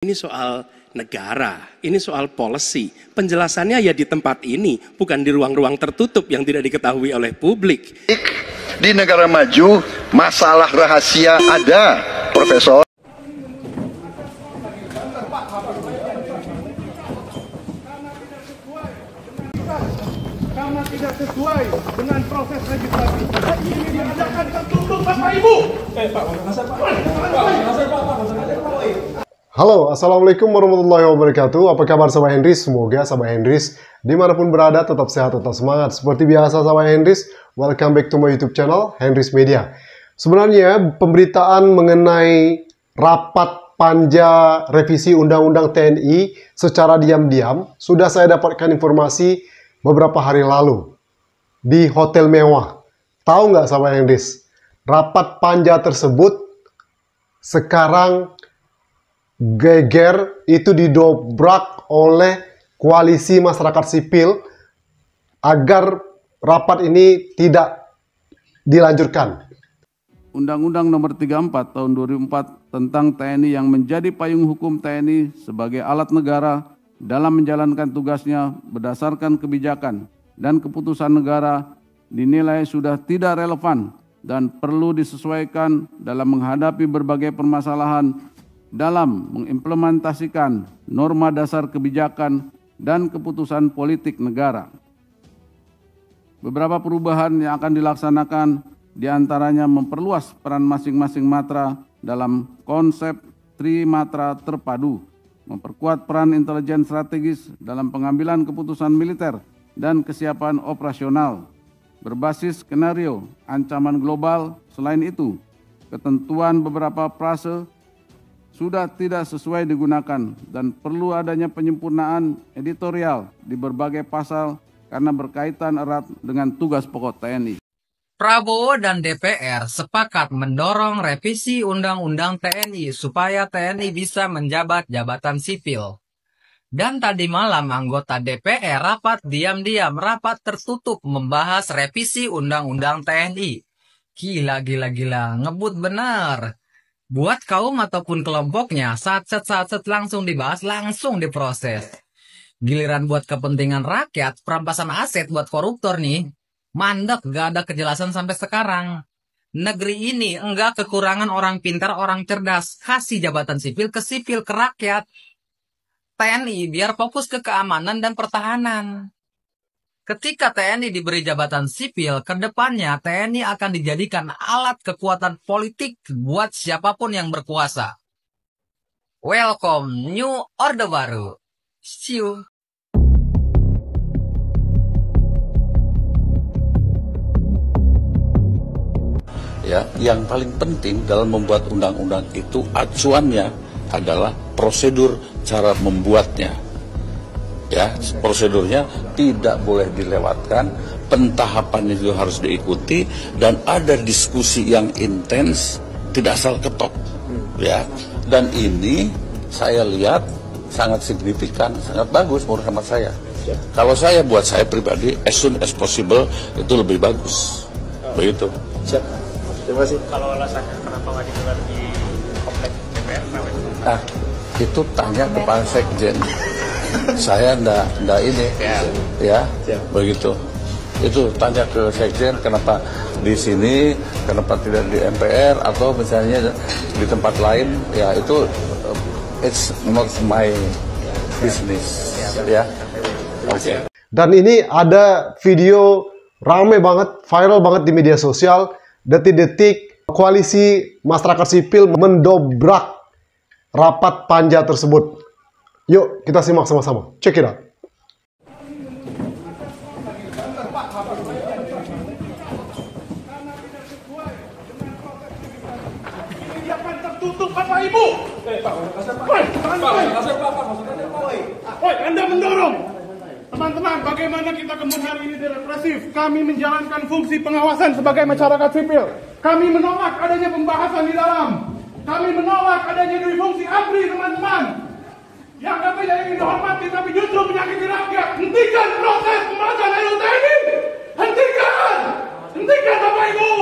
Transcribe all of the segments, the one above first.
Ini soal negara, ini soal policy. Penjelasannya ya di tempat ini, bukan di ruang-ruang tertutup yang tidak diketahui oleh publik. Di negara maju, masalah rahasia ada, Profesor. Karena tidak sesuai dengan proses legislasi. Ini diadakan tertutup, Bapak Ibu. Halo, Assalamualaikum warahmatullahi wabarakatuh. Apa kabar Sahabat Hendris? Semoga Sahabat Hendris dimanapun berada tetap sehat, tetap semangat. Seperti biasa Sahabat Hendris, welcome back to my YouTube channel, Hendris Media. Sebenarnya pemberitaan mengenai rapat panja revisi Undang-Undang TNI secara diam-diam sudah saya dapatkan informasi beberapa hari lalu di hotel mewah. Tahu nggak Sahabat Hendris? Rapat panja tersebut sekarang geger itu didobrak oleh koalisi masyarakat sipil agar rapat ini tidak dilanjutkan. Undang-Undang Nomor 34 Tahun 2004 tentang TNI yang menjadi payung hukum TNI sebagai alat negara dalam menjalankan tugasnya berdasarkan kebijakan dan keputusan negara dinilai sudah tidak relevan dan perlu disesuaikan dalam menghadapi berbagai permasalahan dalam mengimplementasikan norma dasar kebijakan dan keputusan politik negara. Beberapa perubahan yang akan dilaksanakan diantaranya memperluas peran masing-masing matra dalam konsep trimatra terpadu, memperkuat peran intelijen strategis dalam pengambilan keputusan militer dan kesiapan operasional, berbasis skenario ancaman global. Selain itu, ketentuan beberapa frase sudah tidak sesuai digunakan dan perlu adanya penyempurnaan editorial di berbagai pasal karena berkaitan erat dengan tugas pokok TNI. Prabowo dan DPR sepakat mendorong revisi Undang-Undang TNI supaya TNI bisa menjabat jabatan sipil. Dan tadi malam anggota DPR rapat diam-diam, rapat tertutup membahas revisi Undang-Undang TNI. Gila, ngebut benar. Buat kaum ataupun kelompoknya, satset langsung dibahas, langsung diproses. Giliran buat kepentingan rakyat, perampasan aset buat koruptor nih, mandek, gak ada kejelasan sampai sekarang. Negeri ini enggak kekurangan orang pintar, orang cerdas. Kasih jabatan sipil ke rakyat. TNI biar fokus ke keamanan dan pertahanan. Ketika TNI diberi jabatan sipil, ke depannya TNI akan dijadikan alat kekuatan politik buat siapapun yang berkuasa. Welcome, New Orde Baru. See you. Ya, yang paling penting dalam membuat undang-undang itu acuannya adalah prosedur cara membuatnya. Ya, prosedurnya tidak boleh dilewatkan, pentahapannya juga harus diikuti dan ada diskusi yang intens, tidak asal ketok. Ya, dan ini saya lihat sangat signifikan, sangat bagus menurut hemat saya. Kalau saya buat saya pribadi, as soon as possible itu lebih bagus. Begitu. Siap. Terima kasih. Kalau alasannya kenapa nggak digelar di komplek DPR? Nah, itu tanya kepada Sekjen. Saya ndak ini, ya, begitu. Itu tanya ke Sekjen kenapa di sini, kenapa tidak di MPR atau misalnya di tempat lain. Ya itu it's not my business, ya. Oke. Dan ini ada video rame banget, viral banget di media sosial. Detik-detik koalisi masyarakat sipil mendobrak rapat panja tersebut. Yuk kita simak sama-sama. Check it out. Ini akan tertutup, Bapak Ibu. Woi, Anda mendorong. Teman-teman, bagaimana kita kemudian hari ini direpresif? Kami menjalankan fungsi pengawasan sebagai masyarakat sipil. Kami menolak adanya pembahasan di dalam. Kami menolak adanya fungsi ABRI, teman-teman. Yang katanya ingin dihormati, tapi justru menyakiti rakyat. Hentikan proses pembahasan RUU TNI. Hentikan Bapak Ibu.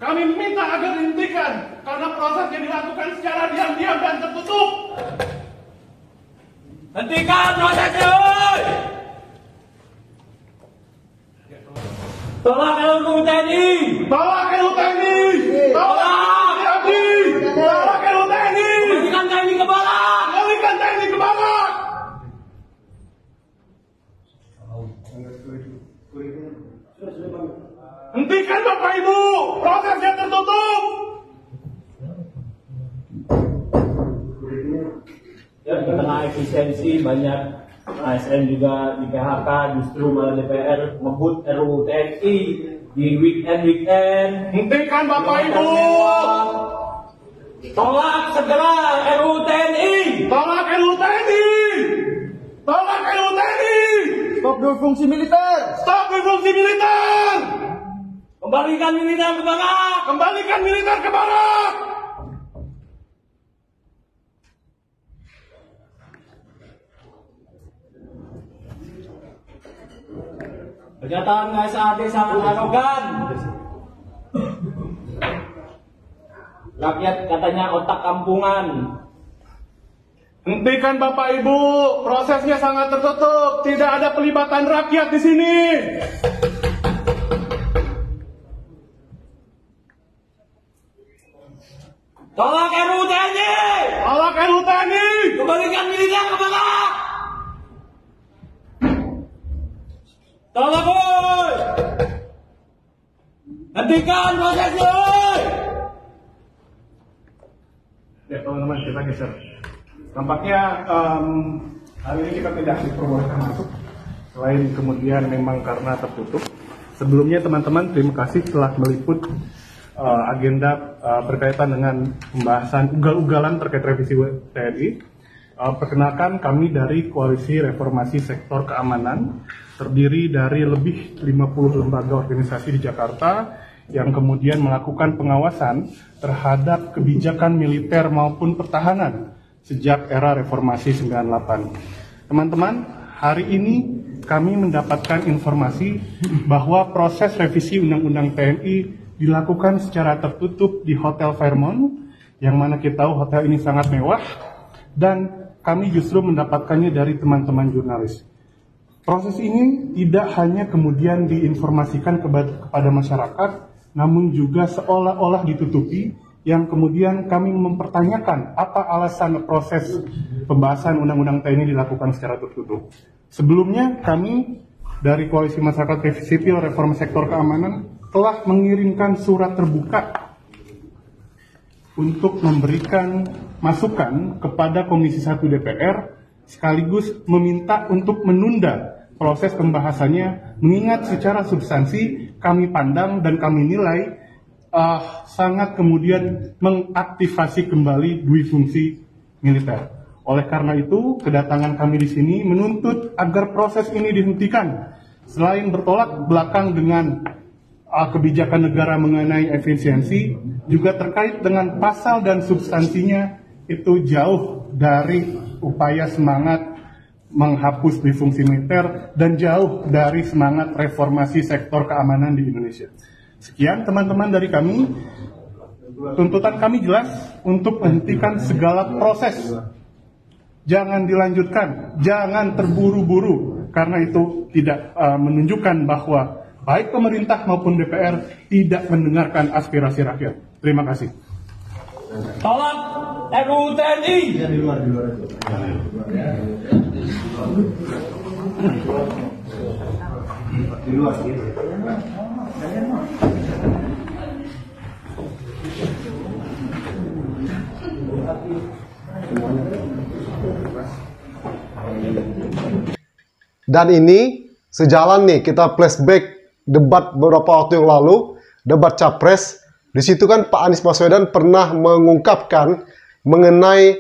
Kami Kami meminta agar dihentikan karena prosesnya dilakukan secara diam-diam dan tertutup. Hentikan prosesnya, woi! Tolak RUU TNI! Tolak RUU TNI! Tolak TNI! Tolak RUU TNI! Kembalikan TNI ke barak! Kembalikan TNI ke barak! Hentikan Bapak Ibu! Prosesnya tertutup! Ya, di tengah efisiensi banyak ASN juga di PHK, justru malah DPR ngebut RUU TNI di weekend. Hentikan Bapak Ibu! Tolak segera RUU TNI! Tolak RUU TNI! Tolak RUU TNI! Stop dufungsi militer! Stop dufungsi militer! Kembalikan militer ke barak! Kembalikan militer ke barak! Pernyataan KSAD sangat arogan. Rakyat katanya otak kampungan. Hentikan Bapak Ibu, prosesnya sangat tertutup, tidak ada pelibatan rakyat di sini. Tolak RUU TNI! Tolak RUU TNI! Kembalikan militer ke barak! Tolak, woi! Hentikan prosesnya, woi! Ya teman-teman, kita geser. Tampaknya hari ini kita tidak diperbolehkan masuk, selain kemudian memang karena tertutup. Sebelumnya teman-teman, terima kasih telah meliput agenda berkaitan dengan pembahasan ugal-ugalan terkait revisi TNI. Perkenalkan, kami dari Koalisi Reformasi Sektor Keamanan, terdiri dari lebih 50 lembaga organisasi di Jakarta yang kemudian melakukan pengawasan terhadap kebijakan militer maupun pertahanan sejak era Reformasi 98. Teman-teman, hari ini kami mendapatkan informasi bahwa proses revisi Undang-Undang TNI dilakukan secara tertutup di Hotel Fairmont, yang mana kita tahu hotel ini sangat mewah, dan kami justru mendapatkannya dari teman-teman jurnalis. Proses ini tidak hanya kemudian diinformasikan kepada masyarakat, namun juga seolah-olah ditutupi, yang kemudian kami mempertanyakan apa alasan proses pembahasan Undang-Undang TNI dilakukan secara tertutup. Sebelumnya, kami dari Koalisi Masyarakat Sipil Reform Sektor Keamanan telah mengirimkan surat terbuka untuk memberikan masukan kepada Komisi 1 DPR, sekaligus meminta untuk menunda proses pembahasannya, mengingat secara substansi kami pandang dan kami nilai sangat kemudian mengaktifasi kembali dui fungsi militer. Oleh karena itu, kedatangan kami di sini menuntut agar proses ini dihentikan. Selain bertolak belakang dengan kebijakan negara mengenai efisiensi, juga terkait dengan pasal dan substansinya itu jauh dari upaya semangat menghapus dui fungsi militer dan jauh dari semangat reformasi sektor keamanan di Indonesia. Sekian teman-teman dari kami. Tuntutan kami jelas untuk menghentikan segala proses. Jangan dilanjutkan, jangan terburu-buru, karena itu tidak menunjukkan bahwa baik pemerintah maupun DPR tidak mendengarkan aspirasi rakyat. Terima kasih. Tolak RUU TNI! Dan ini sejalan nih, kita flashback debat beberapa waktu yang lalu, debat Capres. Di situ kan Pak Anies Baswedan pernah mengungkapkan mengenai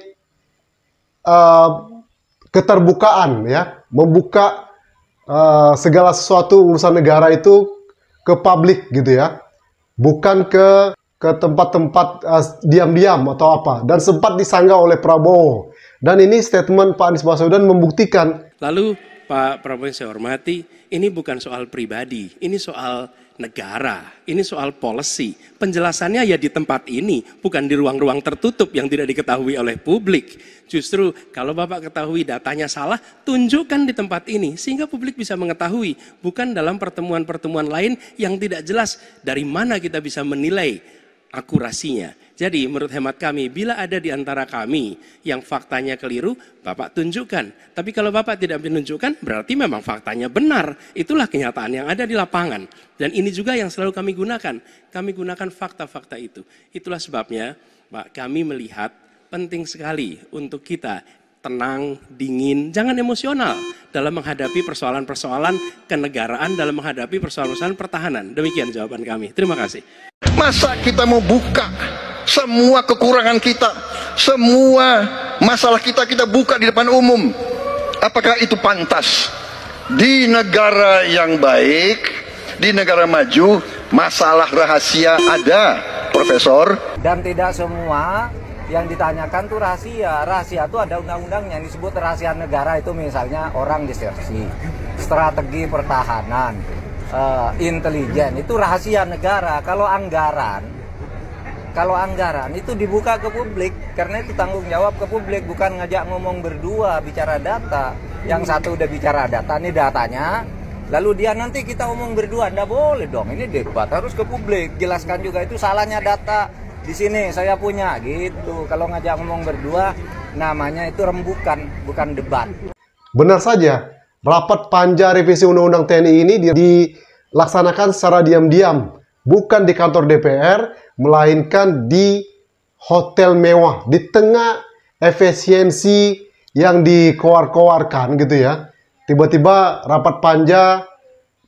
keterbukaan, ya, membuka segala sesuatu urusan negara itu ke publik gitu ya, bukan ke tempat-tempat diam-diam atau apa, dan sempat disanggah oleh Prabowo. Dan ini statement Pak Anies Baswedan membuktikan. Lalu Pak Prabowo yang saya hormati, ini bukan soal pribadi, ini soal negara, ini soal policy. Penjelasannya ya di tempat ini, bukan di ruang-ruang tertutup yang tidak diketahui oleh publik. Justru kalau Bapak ketahui datanya salah, tunjukkan di tempat ini sehingga publik bisa mengetahui, bukan dalam pertemuan-pertemuan lain yang tidak jelas dari mana kita bisa menilai akurasinya. Jadi menurut hemat kami, bila ada di antara kami yang faktanya keliru, Bapak tunjukkan. Tapi kalau Bapak tidak menunjukkan, berarti memang faktanya benar. Itulah kenyataan yang ada di lapangan. Dan ini juga yang selalu kami gunakan. Kami gunakan fakta-fakta itu. Itulah sebabnya, Pak, kami melihat penting sekali untuk kita tenang, dingin, jangan emosional dalam menghadapi persoalan-persoalan kenegaraan, dalam menghadapi persoalan-persoalan pertahanan. Demikian jawaban kami. Terima kasih. Masa kita mau buka semua kekurangan kita, semua masalah kita buka di depan umum? Apakah itu pantas? Di negara yang baik, di negara maju, masalah rahasia ada, Profesor. Dan tidak semua yang ditanyakan tuh rahasia. Rahasia itu ada undang-undangnya yang disebut rahasia negara, itu misalnya orang disersi, strategi pertahanan, intelijen, itu rahasia negara. Kalau anggaran itu dibuka ke publik, karena itu tanggung jawab ke publik, bukan ngajak ngomong berdua bicara data. Yang satu udah bicara data, ini datanya, lalu dia nanti kita omong berdua, nggak boleh dong. Ini debat, harus ke publik, jelaskan juga itu salahnya data. Di sini saya punya gitu. Kalau ngajak ngomong berdua, namanya itu rembukan, bukan debat. Benar saja, rapat panja revisi Undang-Undang TNI ini dilaksanakan secara diam-diam, bukan di kantor DPR, melainkan di hotel mewah, di tengah efisiensi yang dikoar-koarkan gitu ya. Tiba-tiba rapat panja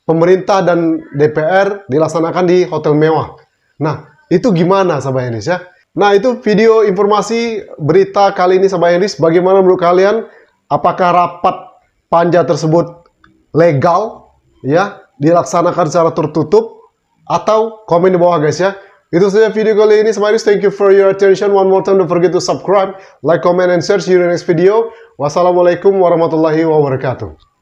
pemerintah dan DPR dilaksanakan di hotel mewah. Nah, itu gimana Sahabat Henris ya? Nah, itu video informasi berita kali ini Sahabat Henris. Bagaimana menurut kalian? Apakah rapat panja tersebut legal ya, dilaksanakan secara tertutup, atau komen di bawah guys ya. Itu saja video kali ini Sahabat Henris. Thank you for your attention. One more time, don't forget to subscribe, like, comment, and share. See you in the next video. Wassalamualaikum warahmatullahi wabarakatuh.